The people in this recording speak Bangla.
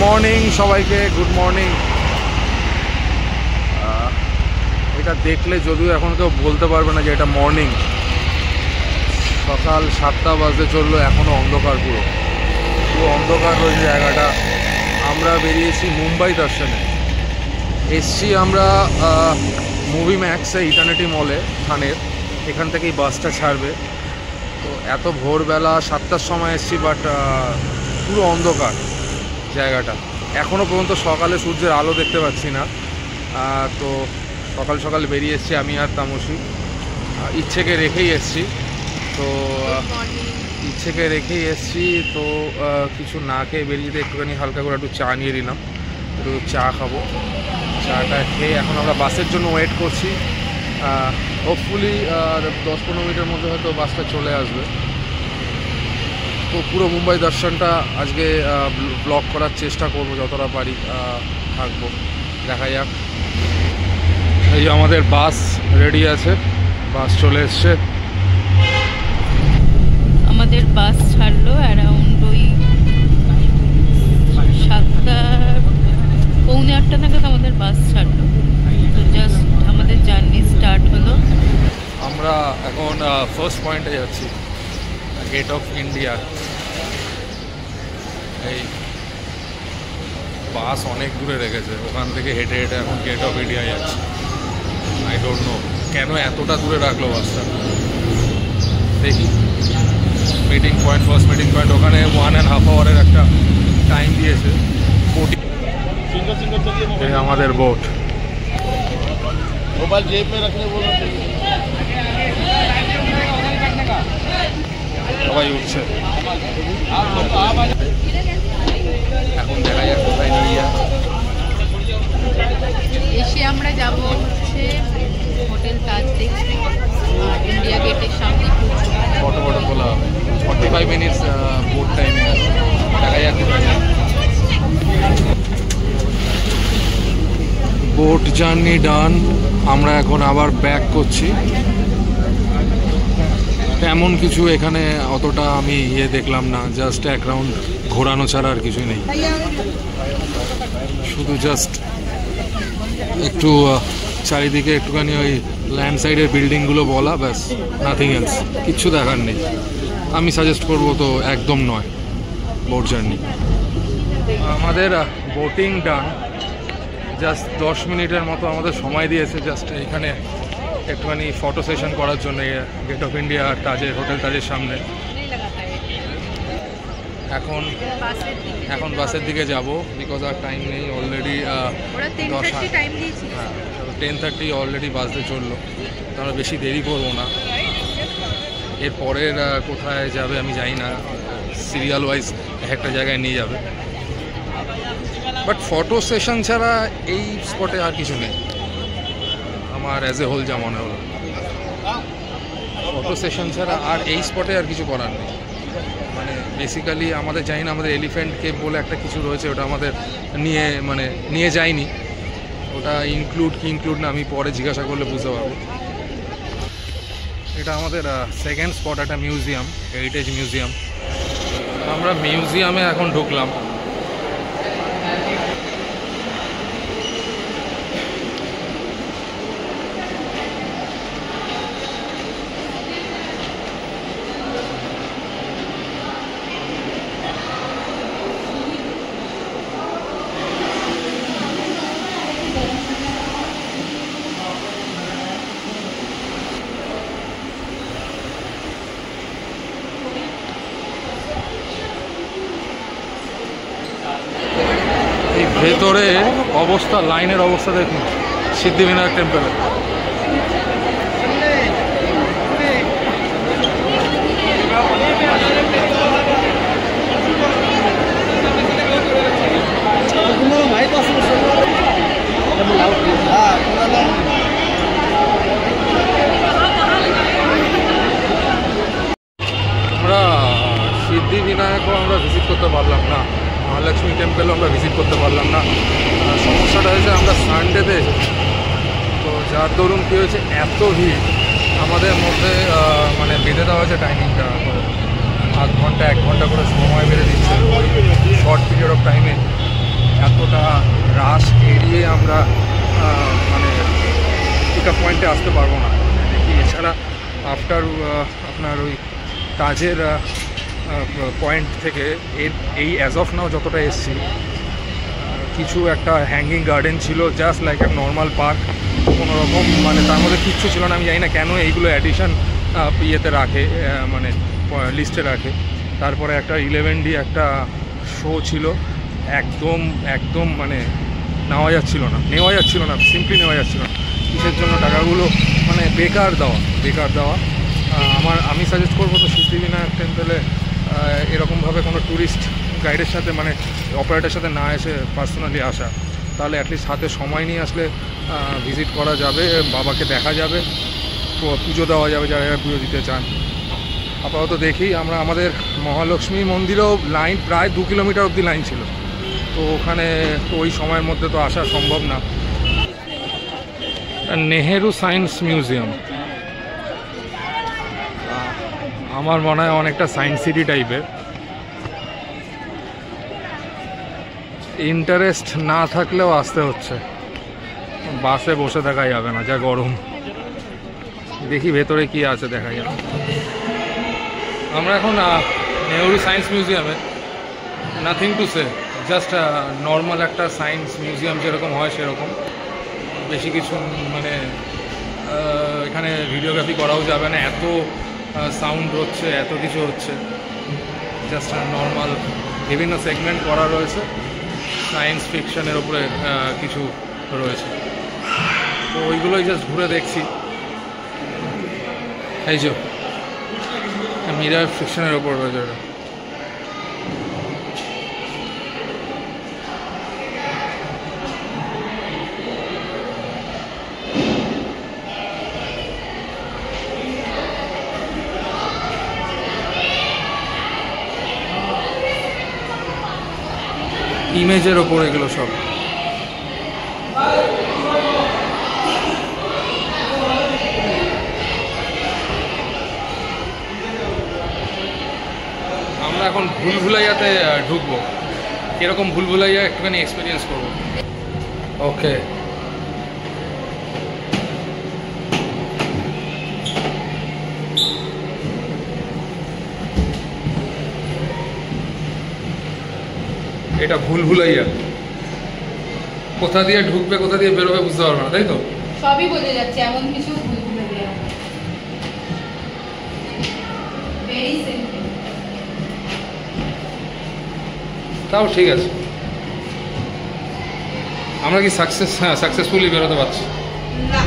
মর্নিং সবাইকে, গুড মর্নিং। এটা দেখলে যদিও এখন কেউ বলতে পারবে না যে এটা মর্নিং। সকাল 7টা বাজতে চললো, এখনও অন্ধকার, পুরো অন্ধকার রয়েছে জায়গাটা। আমরা বেরিয়েছি মুম্বাই দর্শনে। এসছি আমরা মুভি ম্যাক্সে, ইটার্নিটি মলে, থানের। এখান থেকেই বাসটা ছাড়বে। তো এত ভোরবেলা 7টার সময় এসছি, বাট পুরো অন্ধকার জায়গাটা। এখনও পর্যন্ত সকালে সূর্যের আলো দেখতে পাচ্ছি না। তো সকাল সকাল বেরিয়ে এসেছি আমি আর তামসী। ইচ্ছেকে রেখেই এসছি। তো তো কিছু না খেয়ে বেরিয়ে একটুখানি হালকা করে একটু চা নিয়ে নিলাম, একটু চা খাবো। চাটা খেয়ে এখন আমরা বাসের জন্য ওয়েট করছি। হোপফুলি 10-15 মিনিটের মধ্যে হয়তো বাসটা চলে আসবে। তো পুরো মুম্বাই দর্শনটা আজকে ব্লগ করার চেষ্টা করব, যতটা পারি থাকবো, দেখা যাক। এই যে আমাদের বাস রেডি আছে, বাস চলে এসছে। আমাদের বাস ছাড়লো অ্যারাউন্ড ওই 7টা পৌনে 8টা নাগাদ আমাদের বাস ছাড়লো। তো জাস্ট আমাদের জার্নি স্টার্ট হলো। আমরা এখন ফার্স্ট পয়েন্টে যাচ্ছি, গেট অফ ইন্ডিয়া। এই বাস অনেক দূরে রেখেছে, ওখান থেকে হেঁটে হেঁটে এখন গেট অফ ইন্ডিয়া যাচ্ছি। আই ডোন্ট নো কেন এতটা দূরে রাখলো বাসটা। দেখি meeting point, first meeting point, ওখানে 1.5 আওয়ারের একটা টাইম দিয়েছে। এই আমাদের বোট। मोबाइल जेब में रखने बोला, সবাই উঠছে। এখন দেখা যাক কোথায় নিয়ে যায়। এসে আমরা যাব হচ্ছে হোটেল তাজ দেখতে, আর ইন্ডিয়া গেটের সামনে ফটো তোলা হবে। 45 মিনিটস বোট টাইমিং আছে, দেখা যাক কোথায় যায়। বোট জার্নি ডান। আমরা এখন আবার ব্যাক করছি। তেমন কিছু এখানে অতটা আমি দেখলাম না, জাস্ট এক রাউন্ড ঘোরানো ছাড়া আর কিছুই নেই। শুধু জাস্ট একটু চারিদিকে একটুখানি ওই ল্যান্ড সাইডের বিল্ডিংগুলো বলা, ব্যাস, নাথিং এলস, কিচ্ছু দেখার নেই। আমি সাজেস্ট করবো তো একদম নয় বোট জার্নি। আমাদের বোটিং ডান। জাস্ট 10 মিনিটের মতো আমাদের সময় দিয়েছে জাস্ট এখানে একটুখানি ফটো সেশন করার জন্য গেট অফ ইন্ডিয়া তাজের, হোটেল তাজের সামনে। এখন বাসের দিকে যাব, বিকজ আর টাইম নেই। অলরেডি 10:30 অলরেডি বাসতে চললো। তো আমরা বেশি দেরি করবো না। এরপরের কোথায় যাবে আমি জানি না, সিরিয়াল ওয়াইজ একটা জায়গায় নিয়ে যাবে। বাট ফটো সেশন ছাড়া এই স্পটে আর কিছু নেই আমার অ্যাজ এ হোল, যা মনে হলো। ফটো সেশন ছাড়া আর এই স্পটে আর কিছু করার নেই। মানে বেসিক্যালি আমাদের জানি না, আমাদের এলিফ্যান্ট কেভ বলে একটা কিছু রয়েছে, ওটা আমাদের নিয়ে যায়নি। ওটা ইনক্লুড না আমি পরে জিজ্ঞাসা করলে বুঝতে পারবো। এটা আমাদের সেকেন্ড স্পট, একটা মিউজিয়াম, হেরিটেজ মিউজিয়াম। আমরা মিউজিয়ামে এখন ঢুকলাম। ভেতরে অবস্থা, লাইনের অবস্থা দেখুন, সিদ্ধিবিনায়ক টেম্পলে। আমরা সিদ্ধিবিনায়কও আমরা ভিজিট করতে পারলাম না, মহালক্ষ্মী টেম্পেলও আমরা ভিজিট করতে পারলাম না। সমস্যাটা হয়েছে আমরা সানডেতে এসেছি, তো যার দরুন কী হয়েছে, এত ভিড় আমাদের মধ্যে মানে বেঁধে দেওয়া হয়েছে টাইমিংটা। তো আধ ঘন্টা 1 ঘন্টা করে সময় বেঁধে দিচ্ছে শর্ট পিরিয়ড অফ টাইমে। বাস এড়িয়ে আমরা মানে পিক আপ পয়েন্টে আসতে পারবো না দেখি। এছাড়া আফটার আপনার ওই তাজের পয়েন্ট থেকে এই অ্যাজ অফ নাও যতটা এসছি, কিছু একটা হ্যাঙ্গিং গার্ডেন ছিল, just like a normal park, কোনো রকম মানে তার মধ্যে কিচ্ছু ছিল না। আমি জানি না কেন এইগুলো অ্যাডিশন ইয়েতে রাখে, মানে লিস্টে রাখে। তারপরে একটা 11D একটা শো ছিল, একদম একদম মানে নেওয়া যাচ্ছিল না, সিম্পলি নেওয়া যাচ্ছিল না। কিসের জন্য টাকাগুলো মানে বেকার দেওয়া। আমি সাজেস্ট করবো তো সিদ্ধিবিনায়ক টেম্পলে এরকমভাবে কোনো ট্যুরিস্ট গাইডের সাথে মানে অপারেটারের সাথে না এসে পার্সোনালি আসা, তাহলে অ্যাটলিস্ট হাতে সময় নিয়ে আসলে ভিজিট করা যাবে, বাবাকে দেখা যাবে, পুজো দেওয়া যাবে যারা যারা পুজো দিতে চান। আপাতত দেখি আমরা আমাদের মহালক্ষ্মী মন্দিরেও লাইন প্রায় 2 কিলোমিটার অবধি লাইন ছিল, তো ওখানে তো ওই সময়ের মধ্যে তো আসা সম্ভব না। নেহেরু সায়েন্স মিউজিয়াম আমার মনে হয় অনেকটা সায়েন্স সিটি টাইপের। ইন্টারেস্ট না থাকলেও আসতে হচ্ছে, বাসে বসে থাকা যাবে না, যা গরম। দেখি ভেতরে কি আছে, দেখা যাবে। আমরা এখন নেহেরু সায়েন্স মিউজিয়ামে, nothing to say, just normal একটা সায়েন্স মিউজিয়াম যেরকম হয় সেরকম, বেশি কিছু মানে এখানে ভিডিওগ্রাফি করাও যাবে না, এত সাউন্ড হচ্ছে, এত কিছু হচ্ছে। জাস্ট নর্মাল বিভিন্ন সেগমেন্ট করা রয়েছে, সায়েন্স ফিকশনের ওপরে কিছু রয়েছে, তো ওইগুলোই জাস্ট ঘুরে দেখছি। এই যে মিরার ফিকশনের ওপর রয়েছে ওটা। ইমেজের ওপর এগুলো সব। আমরা এখন ভুলভুলাইয়াতে ঢুকবো, কিরকম ভুলভুলাইয়া একটুখানি এক্সপিরিয়েন্স করবো। ওকে, এটা ভুলভুলাইয়া। কোথা দিয়ে ঢুকবে কোথা দিয়ে বেরোবে বুঝতে পারবে না, তাই তো? সবই বোঝা যাচ্ছে, এমন কিছু ভুলভুলাইয়া। Very simple. তাও ঠিক আছে। আমরা কি সাকসেসফুলি বেরোতে পারছি? না।